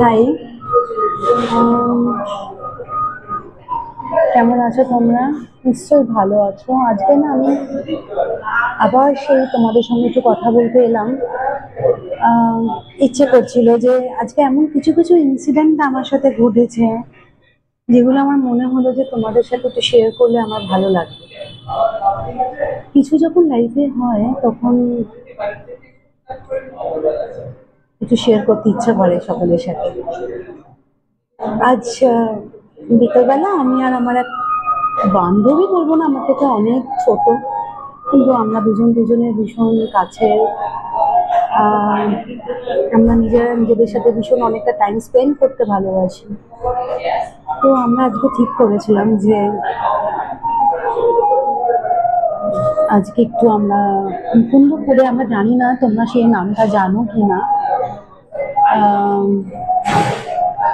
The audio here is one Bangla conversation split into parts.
হাই, কেমন আছো তোমরা? নিশ্চয়ই ভালো আছো। আজকে না আমি আবার সেই তোমাদের সঙ্গে একটু কথা বলতে এলাম। ইচ্ছে করছিল যে আজকে এমন কিছু কিছু ইনসিডেন্ট আমার সাথে ঘটেছে, যেগুলো আমার মনে হলো যে তোমাদের সাথে একটু শেয়ার করলে আমার ভালো লাগবে। কিছু যখন লাইফে হয় তখন একটু শেয়ার করতে ইচ্ছা করে সকলের সাথে। আজ বিকেলবেলা আমি আর আমার এক বান্ধবী, বলবো না, আমার থেকে অনেক ছোট, কিন্তু আমরা দুজন দুজনের ভীষণ কাছের। আমরা নিজেরা নিজেদের সাথে ভীষণ অনেকটা টাইম স্পেন্ড করতে ভালোবাসি। তো আমরা আজকে ঠিক করেছিলাম যে আজকে একটু আমরা মুকুন্দপুরে, আমরা জানি না তোমরা সেই নামটা জানো কি না,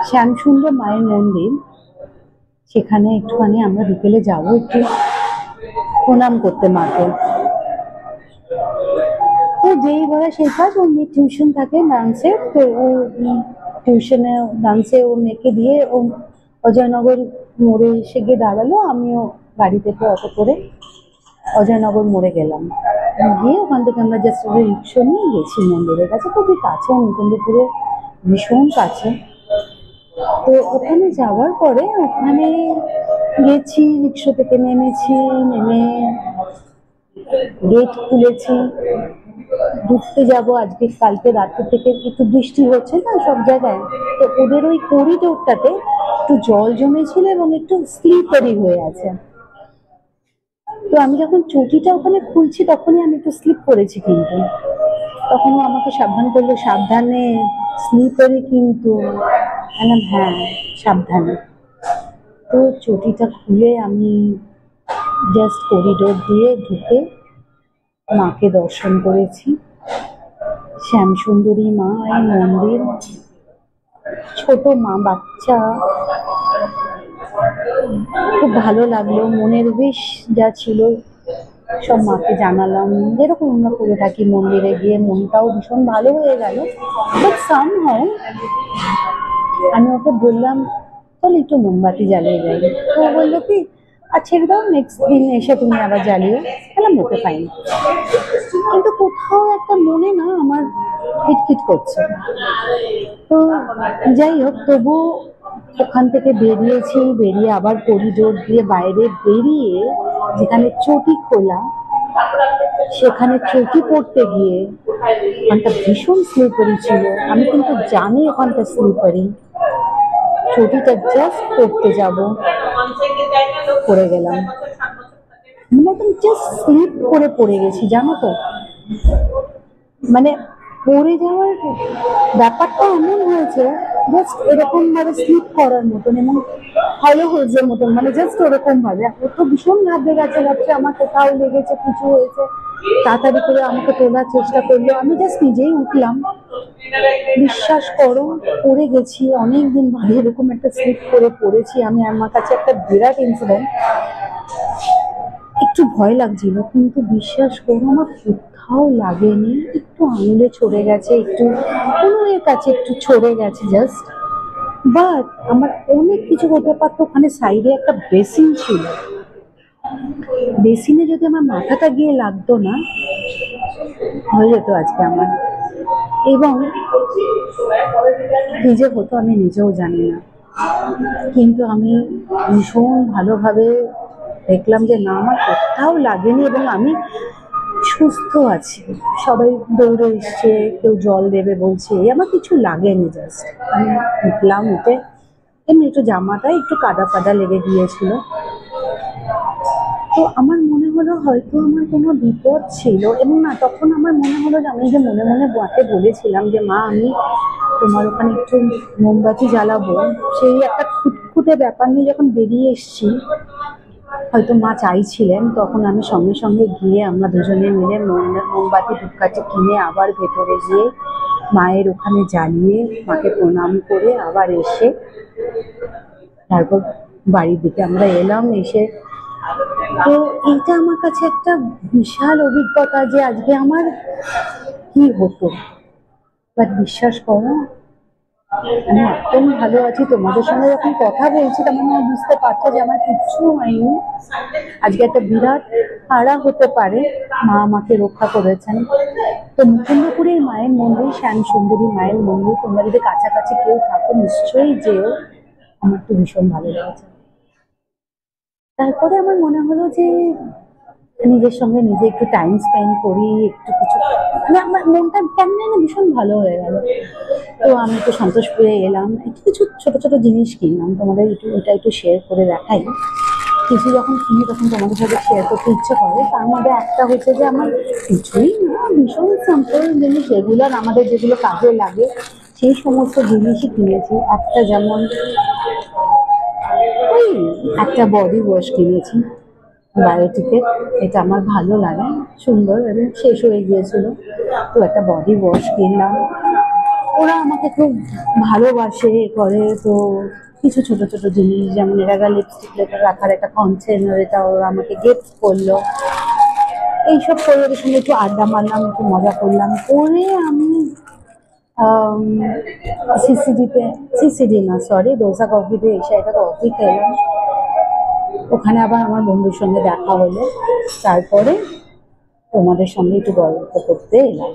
শ্যামসুন্দর মায়ের মন্দির, সেখানে একটুখানি আমরা বিকেলে যাবো একটু প্রণাম করতে মাকে। তো যেই বলে সেই কাজ, ওর মেয়ে টিউশন থাকে ডান্সের, তো ও টিউশনে ডান্সে ওর মেয়েকে দিয়ে ও অজয়নগর মোড়ে এসে গিয়ে দাঁড়ালো। আমিও গাড়ি থেকে অটো করে অজয়নগর মোড়ে গেলাম, গিয়ে ওখান থেকে আমরা জাস্ট রিক্সা নিয়ে গেছি মন্দিরের কাছে। খুবই কাছে, মুকুন্দপুরে ভীষণ কাছে। তো ওখানে যাওয়ার পরে ওখানে গেছি, রিক্সা থেকে নেমেছি, নেমে গেট খুলেছি, ঢুকতে যাবো। আজকে কালকে রাত্রি থেকে একটু বৃষ্টি হচ্ছে না সব জায়গায়, তো ওদের ওই করিডোরটাতে একটু জল জমেছিল এবং একটু স্লিপারি হয়ে আছে। তো আমি যখন চটিটা ওখানে খুলছি তখনই আমি একটু স্লিপ করেছি, কিন্তু তখনও আমাকে সাবধান করলো, সাবধানে, স্লিপারি কিন্তু। হ্যাঁ, সাবধানে। তো চটিটা খুলে আমি জাস্ট করিডোর দিয়ে ঢুকে মাকে দর্শন করেছি। শ্যামসুন্দরী মা এই মন্দির, ছোট মা, বাচ্চা, খুব ভালো লাগলো। মনের উইশ যা ছিল সব মাকে জানালাম, যেরকম আমরা করে থাকি মন্দিরে গিয়ে। মনটাও ভীষণ ভালো হয়ে গেল। বাট সামহাউ আমি ওকে বললাম চল একটু মোমবাতি জ্বালিয়ে যাই। তো ও বললো কি ছেড়ে দাও, নেক্সট দিন এসে তুমি আবার জ্বালিয়ে। বললাম ওকে ফাইন। কিন্তু কোথাও একটা মনে না আমার খিটখিট করছে। তো যাই হোক, তবু ওখান থেকে বেরিয়েছি, বেরিয়ে আবার করিডোর দিয়ে বাইরে বেরিয়ে যেখানে চটি খোলা, সেখানে চটি পড়তে গিয়ে ওখানটা ভীষণ স্লিপারি ছিল। আমি কিন্তু জানি ওখানটা স্লিপারি। চটিটা জাস্ট পড়তে যাব, পড়ে গেলাম, মানে একদম জাস্ট স্লিপ করে পড়ে গেছি, জানো তো। মানে পড়ে যাওয়ার ব্যাপারটা এমন হয়েছে, জাস্ট এরকম ভাবে স্লিপ করার মতন এবং হলো হোলসের মতন, মানে জাস্ট ওরকম ভাবে। ও তো ভীষণ ঘাবড়ে গেছে, ভাবছে আমার কোথাও লেগেছে, কিছু হয়েছে। তাড়াতাড়ি করে আমাকে তোলার চেষ্টা করলো, আমি জাস্ট নিজেই উঠলাম। বিশ্বাস করো, পড়ে গেছি। অনেকদিন ভাবে এরকম একটা স্লিপ করে পড়েছি আমি। আমার কাছে একটা বিরাট ইনসিডেন্ট। একটু ভয় লাগছিল, কিন্তু বিশ্বাস করো আমার কোথাও লাগেনি। একটু আঙুলে ছড়ে গেছে, একটু কোনোর কাছে একটু ছড়ে গেছে জাস্ট। বাট আমার অনেক কিছু হতে পারতো। ওখানে সাইডে একটা বেসিন ছিল, বেসিনে যদি আমার মাথাটা গিয়ে লাগতো না, হয়ে যেত আজকে আমার। এবং কি যে হতো আমি নিজেও জানি না, কিন্তু আমি ভীষণ ভালোভাবে দেখলাম যে না, আমার কোথাও লাগেনি এবং আমি সুস্থ আছি। সবাই দৌড়ে এসছে, কেউ জল দেবে বলছে, আমার কিছু লাগেনি। জাস্ট আমি উঠলাম, উঠে এমনি একটু জামাটা একটু কাদা কাদা লেগে গিয়েছিল। তো আমার মনে হলো হয়তো আমার কোনো বিপদ ছিল। এবং না, তখন আমার মনে হলো যে আমি যে মনে মনে মাকে বলেছিলাম যে মা আমি তোমার ওখানে একটু মোমবাতি জ্বালাবো, সেই একটা খুঁতখুঁতে ব্যাপার নিয়ে যখন বেরিয়ে এসছি, হয়তো মা চাইছিলেন। তখন আমি সঙ্গে সঙ্গে গিয়ে আমরা দুজনে মিলে মোমবাতি ধূপকাঠি কিনে আবার ভেতরে গিয়ে মায়ের ওখানে জ্বালিয়ে মাকে প্রণাম করে আবার এসে তারপর বাড়ির দিকে আমরা এলাম। এসে তো এইটা আমার কাছে একটা বিশাল অভিজ্ঞতা যে আজকে আমার কি হতো। বাট বিশ্বাস করো, আমি একদম ভালো আছি। তোমাদের সঙ্গে যখন কথা বলছি তখন আমি বুঝতে পারছো যে আমার কিচ্ছু হয়নি। আজকে একটা বিরাট হারা হতে পারে, মা আমাকে রক্ষা করেছেন। তো মুকুন্দপুরীর মায়ের মন্দির, শ্যাম সুন্দরী মায়ের মন্দির, তোমরা যদি কাছাকাছি কেউ থাকো নিশ্চয়ই যেও, আমার তো ভীষণ ভালো লেগেছে। তারপরে আমার মনে হলো যে নিজের সঙ্গে নিজে একটু টাইম স্পেন্ড করি, একটু কিছু, মানে আমার মনটা কেমন না ভীষণ ভালো হয়ে গেল। তো আমি একটু সন্তোষপুরে এলাম, একটু কিছু ছোট ছোট জিনিস কিনলাম, তোমাদের এটা একটু শেয়ার করে দেখাই। কিছু যখন কিনি তখন তোমাদের সাথে শেয়ার করতে ইচ্ছে করে। তার মধ্যে একটা হচ্ছে যে আমার কিছুই না, ভীষণ সিম্পল জিনিস, রেগুলার আমাদের যেগুলো কাজে লাগে সেই সমস্ত জিনিসই কিনেছি। একটা যেমন ওই একটা বডি ওয়াশ কিনেছি বায়োটিকের, এটা আমার ভালো লাগে, সুন্দর, এবং শেষ হয়ে গিয়েছিল, তো একটা বডি ওয়াশ কিনলাম। ওরা আমাকে খুব ভালোবাসে করে, তো কিছু ছোট ছোট জিনিস, যেমন এরা লিপস্টিক রাখার একটা কন্টেনার, এটা ওরা আমাকে গিফট করলো। এইসব করে ওদের সঙ্গে একটু আড্ডা মারলাম, একটু মজা করলাম, করে আমি সিসিডি না সরি, ডোসা কফিতে এসে একটা কফি খেলাম। ওখানে আবার আমার বন্ধুর সঙ্গে দেখা হলো, তারপরে তোমাদের সঙ্গে একটু গল্প করতে এলাম।